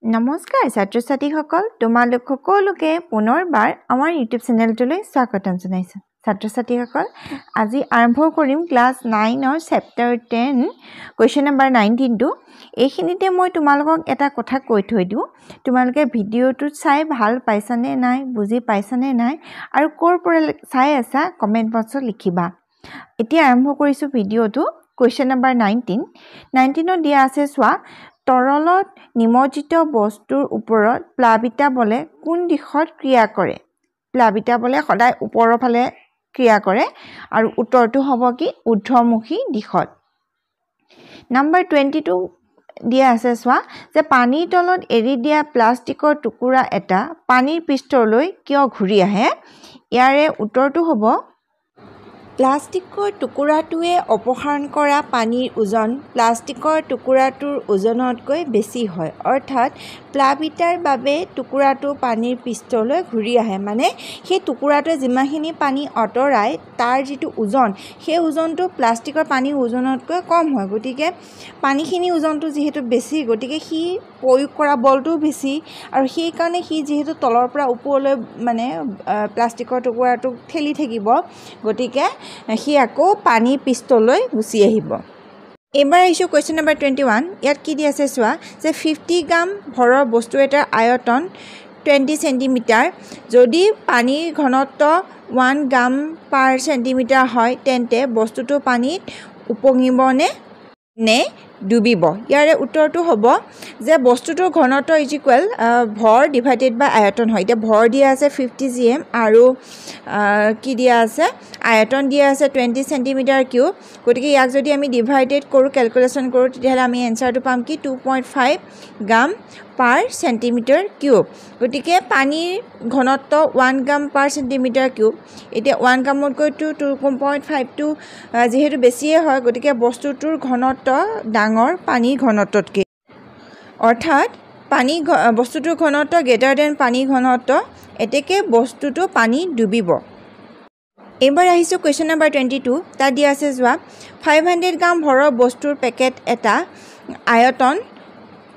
নমস্কাৰ ছাত্ৰ-ছাত্ৰীসকল তোমালোক সকলোকে পুনৰবাৰ আমাৰ ইউটিউব চেনেলটোলৈ স্বাগতম জনাইছো ছাত্ৰ-ছাত্ৰীসকল আজি আৰম্ভ কৰিম ক্লাছ 9 ৰ চেপ্টাৰ 10 কোৱেশ্চন নম্বৰ 19 টো এইখিনিতে মই তোমালোকক এটা কথা কৈ থৈ দিও তোমালোকে ভিডিওটো চাই ভাল পাইছানে নাই বুজি পাইছানে নাই আৰু কোৰ পৰা চাই আছা কমেন্ট বক্সত লিখিবা এতিয়া আৰম্ভ কৰিছো ভিডিওটো কোৱেশ্চন নম্বৰ 19 ত দিয়া আছে সোৱা তৰলত নিমজ্জিত বস্তুৰ ওপৰত প্লাবিতা বলে কোন দিশত ক্ৰিয়া কৰে প্লাবিতা বলে সদায় ওপৰৰ ফালে ক্ৰিয়া কৰে আৰু উত্তৰটো হ'ব কি ঊৰ্ধ্বমুখী দিশত নম্বৰ 22 দিয়া আছে সোৱা যে পানীৰ তলত এৰি দিয়া প্লাষ্টিকৰ টুকুৰা এটা পানীৰ পৃষ্ঠলৈ কিয় ঘূৰি আহে ইয়াৰে উত্তৰটো হ'ব প্লাষ্টিকৰ টুকুৰাটোৱে অপসাৰণ কৰা পানীৰ ওজন প্লাষ্টিকৰ টুকুৰাটোৰ ওজনতকৈ বেছি হয় অৰ্থাৎ প্লাবিতাৰ বাবে টুকুৰাটো পানীৰ পৃষ্ঠলৈ ঘূৰি আহে মানে সেই টুকুৰাটোৱে যিমানখিনি পানী অতৰাই তাৰ যিটো ওজন সেই ওজনটো প্লাষ্টিকৰ পানীৰ ওজনতকৈ কম হয় গতিকে পানীখিনি ওজনটো যেহেতু বেছি গতিকে সি প্ৰয়োগ কৰা বলটো বেছি আৰু সেই কাৰণে সি যেহেতু তলৰ পৰা ওপৰলৈ মানে প্লাষ্টিকৰ টুকুৰাটো ঠেলি থাকিব গতিকে সি আকৌ পানী পৃষ্ঠলৈ গুচি আহিব এবাৰ আহিছো কোৱেশ্চন নম্বৰ 21 ইয়াত কি দি আছে সোৱা যে 50 গ্ৰাম ভৰৰ বস্তু এটাৰ আয়তন 20 সেন্টিমিটাৰ যদি পানীৰ ঘনত্ব 1 গ্ৰাম পাৰ সেন্টিমিটাৰ হয় তেন্তে বস্তুটো পানীত উপঙিব নে ডুবিব ইয়াৰে উত্তৰটো হ'ব যে বস্তুটোৰ ঘনত্ব ইজ ইকুৱেল ভৰ ডিভাইডেড বাই আয়তন হয় এতিয়া ভৰ দিয়া আছে 50 gm আৰু কি দিয়া আছে আয়তন দিয়া আছে 20 সেন্টিমিটাৰ কিউব গতিকে ইয়াক যদি আমি ডিভাইডেড কৰো ক্যালকুলেশন কৰো তেতিয়াহলে আমি এনসাৰটো পাম কি 2.5 গ্ৰাম পাৰ সেন্টিমিটাৰ কিউব গতিকে পানীৰ ঘনত্ব 1 গ্ৰাম পাৰ সেন্টিমিটাৰ কিউব এতিয়া 1 গ্ৰামতকৈ 2.5 টো যেহেতু বেছিয়ে হয় গতিকে বস্তুটোৰ ঘনত্ব ডাঙৰ পানীৰ ঘনত্বতকৈ অৰ্থাৎ পানী বস্তুটোৰ ঘনত্ব গ্ৰেটাৰ দেন পানী ঘনত্ব এতেকে বস্তুটো পানী ডুবিব এবাৰ আহিছো কোৱেশ্চন নম্বৰ 22 তা দিয়া আছে যোৱা 500 গ্ৰাম ভৰৰ বস্তুৰ পেকেট এটা আয়তন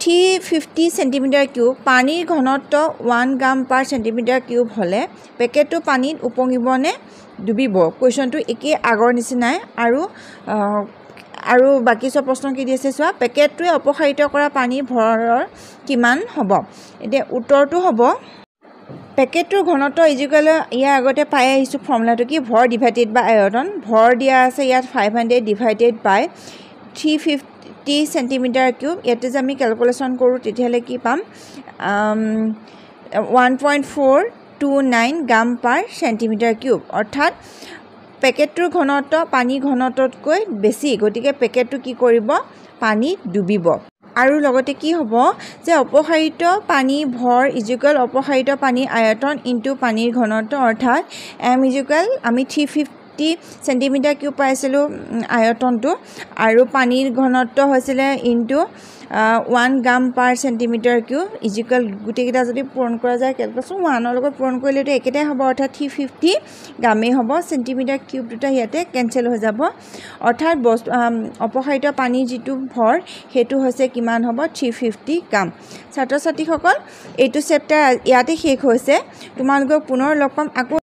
350 সেন্টিমিটাৰ কিউব পানীৰ ঘনত্ব 1 গ্ৰাম পাৰ সেন্টিমিটাৰ কিউব হলে পেকেটটো পানীত উপঙিব নে ডুবিব কোৱেশ্চনটো একে আগৰ নিচিনাই আৰু বাকি সব প্ৰশ্ন কি দিছে সোৱা পেকেটটোৱে অপসাৰিত কৰা পানীৰ ভৰৰ কিমান হ'ব এতিয়া উত্তৰটো হ'ব পেকেটটোৰ ঘনত্ব ইজিকেল ইয়াৰ আগতে পাই আহিছো ফৰ্মুলাটো কি ভৰ ডিভাইডেড বাই আয়তন ভৰ দিয়া আছে ইয়াত 500 ডিভাইডেড বাই 350 সেন্টিমিটাৰ কিউব ইয়াতে যে আমি ক্যালকুলেশন কৰো তেতিয়ালে কি পাম 1.429 গ্ৰাম পাৰ সেন্টিমিটাৰ কিউব অৰ্থাৎ পেকেটটোৰ ঘনত্ব পানী ঘনত্বতকৈ বেছি গতিকে পেকেটটো কি কৰিব পানী ডুবিব আৰু লগতে কি হ'ব যে অপসাৰিত পানী ভৰ ইজিকেল অপসাৰিত পানী আয়তন ইনটু পানীৰ ঘনত্ব অৰ্থাৎ m ইজিকেল আমি 350 সেন্টিমিটাৰ কিউব পাইছিলো আয়তনটো আৰু পানীৰ ঘনত্ব হৈছিল ইনটু 1 গ্ৰাম পাৰ সেন্টিমিটাৰ কিউব ইজিকেল গুটেকিটা যদি পূৰণ কৰা যায় ক্যালকুলেশন 1 ৰ লগত পূৰণ কৰিলে একেটাই হ'ব অৰ্থাৎ 350 গ্ৰামে হ'ব সেন্টিমিটাৰ কিউব দুটা ইয়াতে কেনসেল হৈ যাব অৰ্থাৎ অপসাৰিত পানী যেটো ভৰ হেতু হৈছে কিমান হ'ব 350 গ্ৰাম ছাত্ৰ-ছাত্ৰীসকল এইটো চেপ্টাৰ ইয়াতে শেষ হৈছে তোমালোকক পুনৰ লগ পাম আকৌ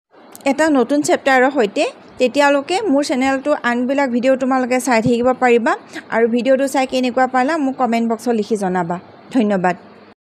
এটা নতুন চেপ্টাৰৰ হৈতে তেতিয়ালৈকে মোৰ চেনেলটো আনবিলাক ভিডিও তোমালোকে চাই থাকিব পাৰিবা আৰু ভিডিওটো চাই কেনেকুৱা পালা মোক কমেন্ট বক্সত লিখি জনাবা ধন্যবাদ